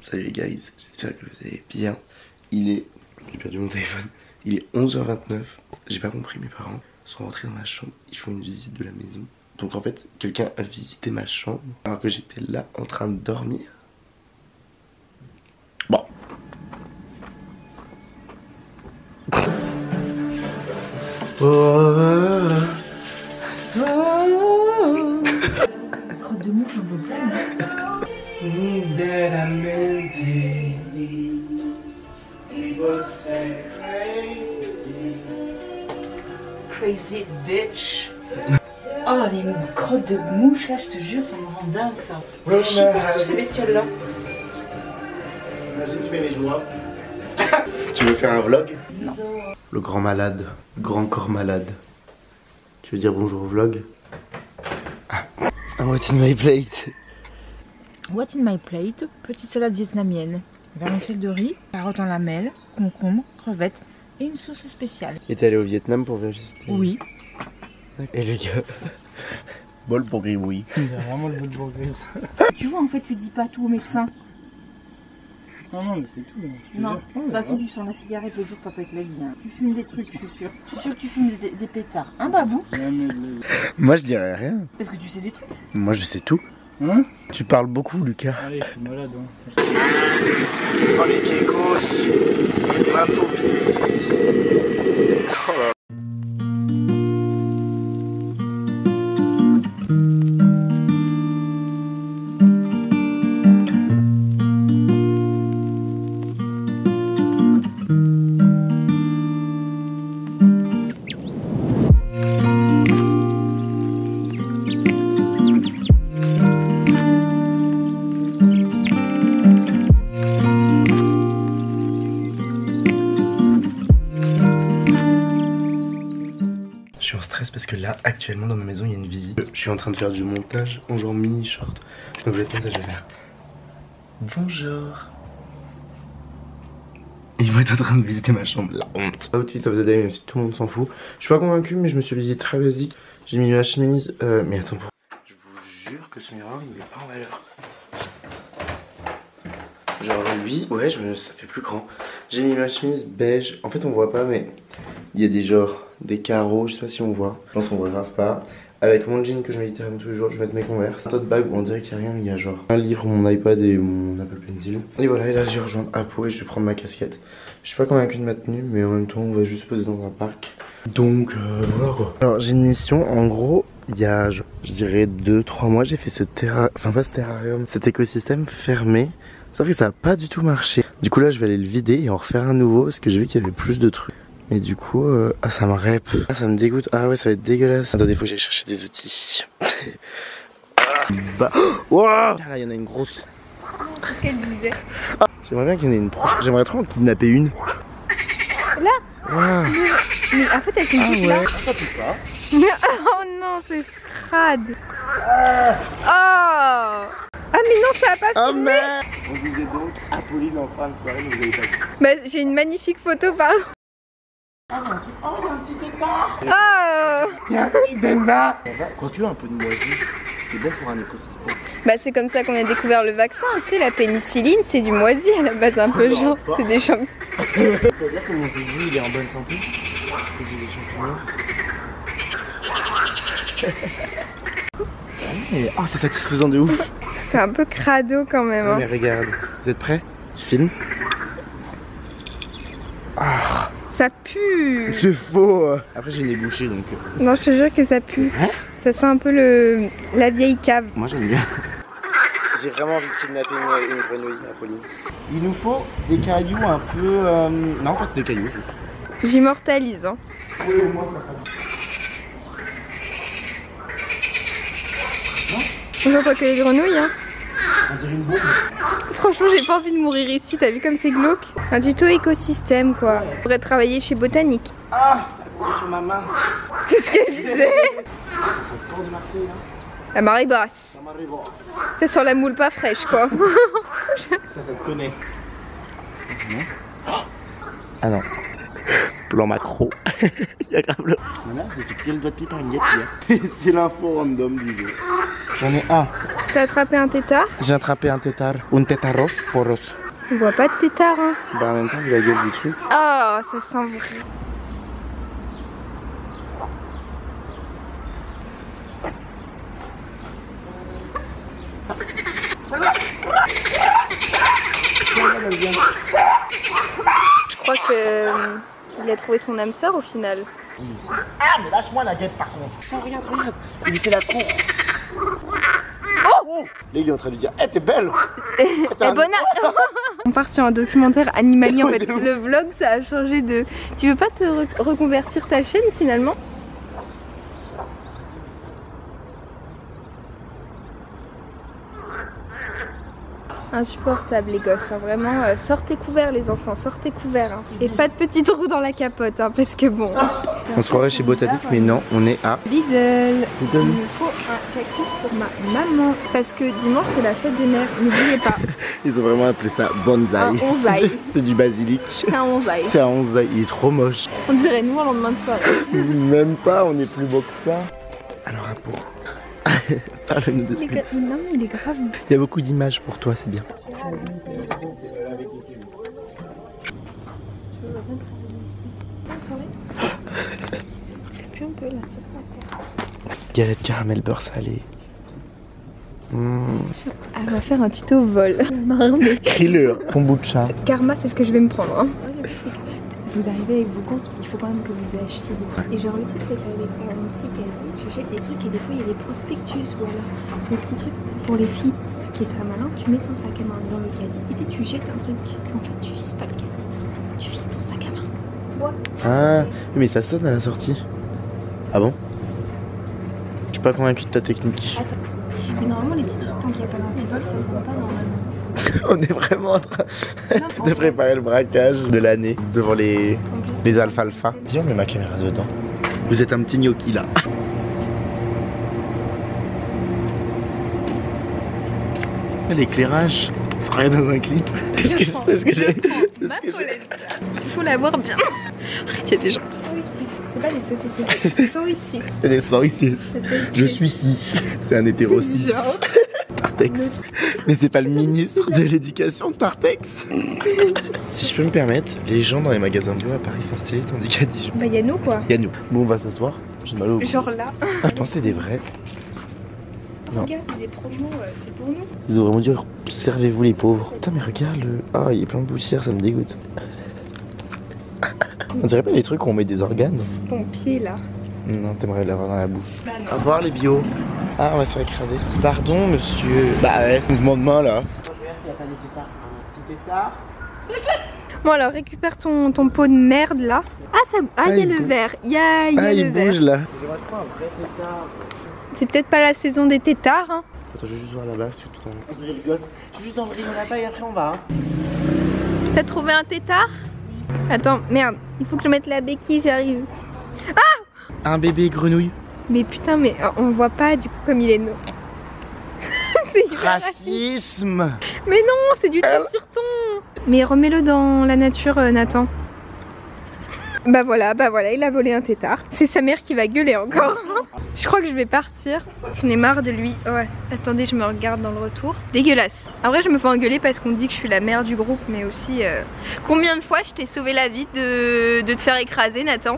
Salut les guys, j'espère que vous allez bien. Il est... J'ai perdu mon téléphone. Il est 11h29. J'ai pas compris, mes parents sont rentrés dans ma chambre. Ils font une visite de la maison. Donc en fait, quelqu'un a visité ma chambre alors que j'étais là en train de dormir. Bon. Crotte de mouche, j'en veux pas. Crazy bitch. Oh, les crottes de mouche là, je te jure, ça me rend dingue ça. C'est chiant pour tous ces bestioles là. Imagine tu mets les joies. Tu veux faire un vlog? Non. Le grand malade, grand corps malade. Tu veux dire bonjour au vlog? Ah, what's in my plate? What's in my plate? Petite salade vietnamienne, vermicelle de riz, carottes en lamelles, concombre, crevettes et une sauce spéciale. Et t'es allé au Vietnam pour visiter? Oui. Et le gars, bol pour gribouille. C'est vraiment le bol pour gribouille. Tu vois, en fait, tu dis pas tout au médecin. Non, mais c'est tout. Non, de toute façon, tu sens la cigarette l'autre jour, papa te l'a dit. Hein. Tu fumes des trucs, je suis sûre. Je suis sûre que tu fumes des pétards. Hein, babou? Moi je dirais rien. Parce que tu sais des trucs. Moi je sais tout. Hein? Tu parles beaucoup, Lucas. Allez, je suis malade. Hein. Oh les kékos, ma phobie. Oh là. Je suis en stress parce que là, actuellement dans ma maison, il y a une visite. Je suis en train de faire du montage en genre mini short. Donc je vais faire ça, je vais faire. Bonjour. Ils vont être en train de visiter ma chambre, la honte. Outfit of the day, même si tout le monde s'en fout. Je suis pas convaincu, mais je me suis habillé très basique. J'ai mis ma chemise. Mais attends, je vous jure que ce miroir, il met pas en valeur. Genre lui, ouais, ça fait plus grand. J'ai mis ma chemise beige. En fait, on voit pas, mais il y a des carreaux, je sais pas si on voit. Je pense qu'on voit grave pas. Avec mon jean que je mets littéralement tous les jours, je vais mettre mes Converse. Un tote bag où on dirait qu'il n'y a rien, il y a genre un livre, mon iPad et mon Apple Pencil. Et voilà, et là je vais rejoindre Apo et je vais prendre ma casquette. Je suis pas convaincu de ma tenue, mais en même temps, on va juste poser dans un parc. Donc voilà quoi. Alors j'ai une mission, en gros, il y a, je dirais 2-3 mois, j'ai fait ce terrarium, cet écosystème fermé. Sauf que ça a pas du tout marché. Du coup là, je vais aller le vider et en refaire un nouveau parce que j'ai vu qu'il y avait plus de trucs. Et du coup, ah ça me rep. Ah ça me dégoûte. Ah ouais ça va être dégueulasse. Attendez, faut que j'aille chercher des outils. Bah, wow. Là il y en a une grosse. Qu'est-ce qu'elle disait? Ah, j'aimerais bien qu'il y en ait une prochaine. J'aimerais trop en kidnapper une. Là? Ah. Mais en fait elles sont toutes Ouais. là. Ça pique pas. Oh non, c'est crade. Oh. Ah mais non, ça a pas Ah filmé. merde. On disait donc Apolline en fin de soirée, mais vous avez pas vu. Bah j'ai une magnifique photo par... Ah il y a un truc. Oh il y a un petit écart. Oh. Il y a un petit benda. Quoique un peu de moisi, c'est bon pour un écosystème. Bah c'est comme ça qu'on a découvert le vaccin, tu sais, la pénicilline, c'est du moisi à la base un peu genre, c'est des champignons. Ça veut dire que mon zizi il est en bonne santé. Que j'ai des champignons. Oh c'est satisfaisant de ouf. C'est un peu crado quand même. Hein. Mais regarde, vous êtes prêts? Je filme. Ah, Ça pue. c'est faux. Après j'ai les bouchées donc. Non, je te jure que ça pue. Hein? Ça sent un peu la vieille cave. Moi j'aime bien. J'ai vraiment envie de kidnapper une grenouille, Apolline. Il nous faut des cailloux un peu. Non en fait des cailloux juste. J'immortalise. Hein. Oui, moi ça va. J'entends que les grenouilles. Hein. On dirait une bombe. Franchement, j'ai pas envie de mourir ici. T'as vu comme c'est glauque? Un tuto écosystème quoi. On pourrait travailler chez Botanique. Ah, ça coule sur ma main. C'est ce qu'elle disait. Ah, ça sent le port de Marseille là. La marée basse. Ça m'arrive. C'est sur la moule pas fraîche quoi. Ça te connaît. Ah non. Plan macro. Il y a grave le... Ma mère s'est fait piquer le doigt de pied par une guêpe hier. C'est l'info random du jour. J'en ai un. T'as attrapé un tétard? J'ai attrapé un tétard. Un tétaros poros. On voit pas de tétard, hein. Bah en même temps, vu la gueule du truc. Oh, ça sent vrai. Je crois que il a trouvé son âme sœur au final. Ah mais lâche-moi la guêpe par contre. Ça, regarde, regarde. Il lui fait la cour. Oh, là il est en train de lui dire, hey, t'es belle. Et on part sur un documentaire animalier en fait. Le vlog ça a changé de... Tu veux pas te reconvertir ta chaîne finalement? Insupportable les gosses, hein. Vraiment, sortez couverts les enfants, sortez couverts. Hein. Et pas de petits trous dans la capote, hein, parce que bon... On se croirait chez Botanique, mais non, on est à Lidl. Il me faut un cactus pour ma maman. Parce que dimanche c'est la fête des mères, n'oubliez pas. Ils ont vraiment appelé ça bonsaï. Un onzaï. C'est du basilic. C'est un onzaï. C'est un onzaï, il est trop moche. On dirait nous en lendemain de soirée. Même pas, on est plus beau que ça. Alors à pour... Parle-nous de ce que... Non mais il est grave. Il y a beaucoup d'images pour toi, c'est bien. Ça pue un peu là, ça se voit. Galette caramel beurre salé. Elle va faire un tuto vol. Crie-le. Kombucha. Karma, c'est ce que je vais me prendre. Hein. Vous arrivez avec vos courses, il faut quand même que vous achetiez des trucs. Et genre le truc c'est qu'avec un petit caddie, je jette des trucs et des fois il y a des prospectus ou alors des petits trucs pour les filles qui est très malin. Tu mets ton sac à main dans le caddie et tu jettes un truc. En fait tu vises pas le caddie, tu vises ton sac à main. Ouais. Ah, mais ça sonne à la sortie. Ah bon? Je suis pas convaincu de ta technique. Attends. Mais normalement les petits trucs tant qu'il n'y a pas d'antivol ça sonne pas normalement. On est vraiment en train de préparer le braquage de l'année devant les alfalfa. Viens, on met ma caméra dedans. Vous êtes un petit gnocchi là. L'éclairage, on se croirait dans un clip. Qu'est-ce que je sais ce que j'ai? Il faut la voir bien. Arrête, il y a des gens. C'est pas des saucisses, c'est des saucisses. C'est des saucisses. Je suis 6. C'est un hétéro 6. Tartex. Mais c'est pas le ministre de l'éducation Tartex. Si je peux me permettre, les gens dans les magasins bio à Paris sont stylés tandis qu'à Dijon. Bah y'a nous quoi. Y'a nous. Bon on va s'asseoir. J'ai mal au cou. Genre là. Je pense que c'est des vrais. Non. Regarde, c'est des promos, c'est pour nous. Ils ont vraiment dit servez-vous les pauvres. Putain mais regarde le... Ah il y a plein de poussière, ça me dégoûte. On dirait pas les trucs où on met des organes. Ton pied là. Non, t'aimerais l'avoir dans la bouche. Au revoir les bio. Ah, on va se faire écraser. Pardon, monsieur. Bah ouais, mouvement de main là. Je regarde s'il n'y a pas des tétards. Un petit tétard. Bon alors, récupère ton pot de merde là. Ah, ça... il y a le verre. Il y a il le verre. bouge là. C'est peut-être pas la saison des tétards. Hein. Attends, je vais juste voir là-bas. Je suis juste dans le rayon là-bas et après on va. Hein. T'as trouvé un tétard? Attends, merde. Il faut que je mette la béquille, j'arrive. Ah! Un bébé grenouille. Mais putain, mais on voit pas du coup comme il est no. C'est racisme. Mais non, c'est du tout sur ton. Mais remets-le dans la nature, Nathan. Bah voilà, il a volé un tétard. C'est sa mère qui va gueuler encore. Je crois que je vais partir. J'en ai marre de lui. Ouais, attendez, je me regarde dans le retour. Dégueulasse. En vrai, je me fais engueuler parce qu'on dit que je suis la mère du groupe, mais aussi... Combien de fois je t'ai sauvé la vie de te faire écraser, Nathan?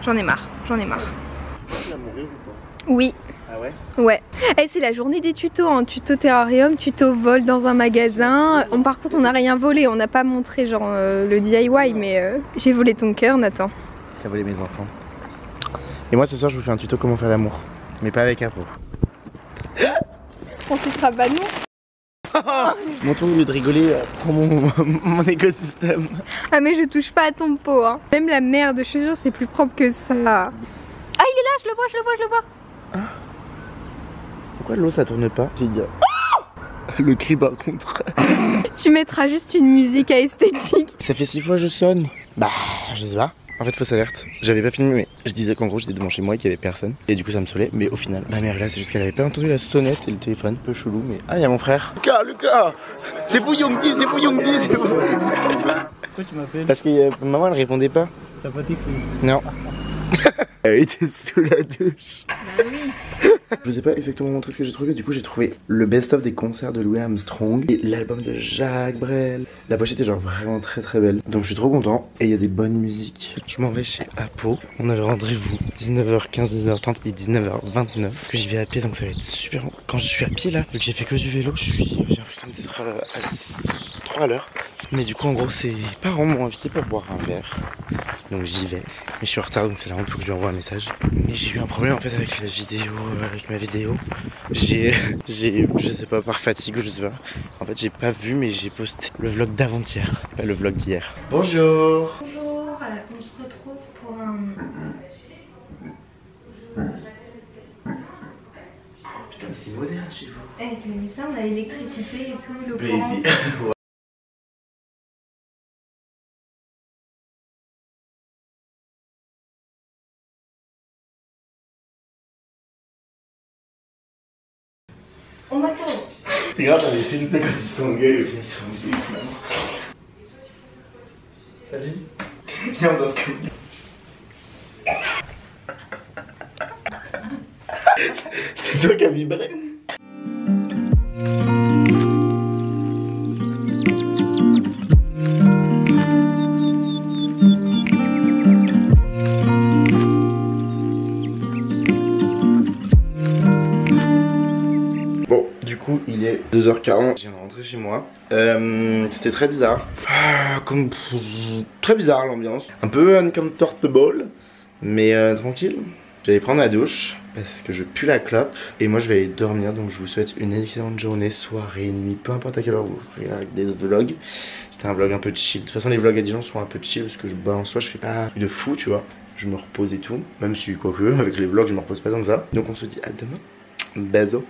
J'en ai marre, j'en ai marre. Tu vas mourir ou pas? Oui. Ah ouais? Ouais. Et c'est la journée des tutos, hein. Tuto terrarium, tuto vol dans un magasin. Par contre, on n'a rien volé, on n'a pas montré genre le DIY, mais j'ai volé ton cœur, Nathan. T'as volé mes enfants. Et moi ce soir, je vous fais un tuto comment faire l'amour, mais pas avec un pot. On s'y fera pas nous. Mon tour, au lieu de rigoler, prends mon écosystème. Ah mais je touche pas à ton pot, hein. Même la merde, je suis sûre, c'est plus propre que ça. Ah, il est là, je le vois. Ah. Pourquoi l'eau ça tourne pas? J'ai dit... Le cri par contre. Tu mettras juste une musique à esthétique. Ça fait 6 fois que je sonne. Bah, je sais pas. En fait, fausse alerte. J'avais pas filmé, mais je disais qu'en gros j'étais devant chez moi et qu'il y avait personne. Et du coup ça me saoulait. Mais au final, ma mère là, c'est juste qu'elle avait pas entendu la sonnette et le téléphone. Un peu chelou, mais. Ah, il y a mon frère. Lucas, c'est vous Yongdi, c'est vous Yongdi, c'est vous. Pourquoi tu m'appelles? Parce que maman elle répondait pas. T'as pas tes couilles? Non. Elle était sous la douche. Bah oui. Je vous ai pas exactement montré ce que j'ai trouvé, du coup j'ai trouvé le best-of des concerts de Louis Armstrong et l'album de Jacques Brel. La pochette est genre vraiment très très belle, donc je suis trop content. Et il y a des bonnes musiques. Je m'en vais chez Apo. On avait rendez-vous 19h15, 19h30 et 19h29. Que j'y vais à pied, donc ça va être super long. Quand je suis à pied là, vu que j'ai fait que du vélo, j'ai l'impression d'être trop à l'heure. Mais du coup en gros ses parents m'ont invité pour boire un verre, donc j'y vais. Mais je suis en retard, donc c'est la honte, faut que je lui envoie un message. Mais j'ai eu un problème en fait avec la vidéo, avec ma vidéo. Je sais pas, par fatigue ou je sais pas. En fait j'ai pas vu, mais j'ai posté le vlog d'avant-hier, pas le vlog d'hier. Bonjour. Bonjour, on se retrouve pour un... Putain mais c'est moderne chez vous. Eh, t'as vu ça, on a l'électricité et tout, l'eau courante. On m'attend. C'est grave dans les films, tu sais, quand ils s'engueulent, ils sont musclés finalement. Salut. Viens, on danse comme... C'est toi qui as vibré. Bon, du coup, il est 2h40. Je viens de rentrer chez moi. C'était très bizarre. Très bizarre l'ambiance. Un peu uncomfortable, mais tranquille. J'allais prendre la douche parce que je pue la clope. Et moi je vais aller dormir, donc je vous souhaite une excellente journée, soirée, nuit, peu importe à quelle heure vous regardez des vlogs. C'était un vlog un peu chill. De toute façon les vlogs à Dijon sont un peu chill parce que en soi je fais pas de fou, tu vois. Je me repose et tout. Même si quoique avec les vlogs je me repose pas tant que ça. Donc on se dit à demain. Bisous.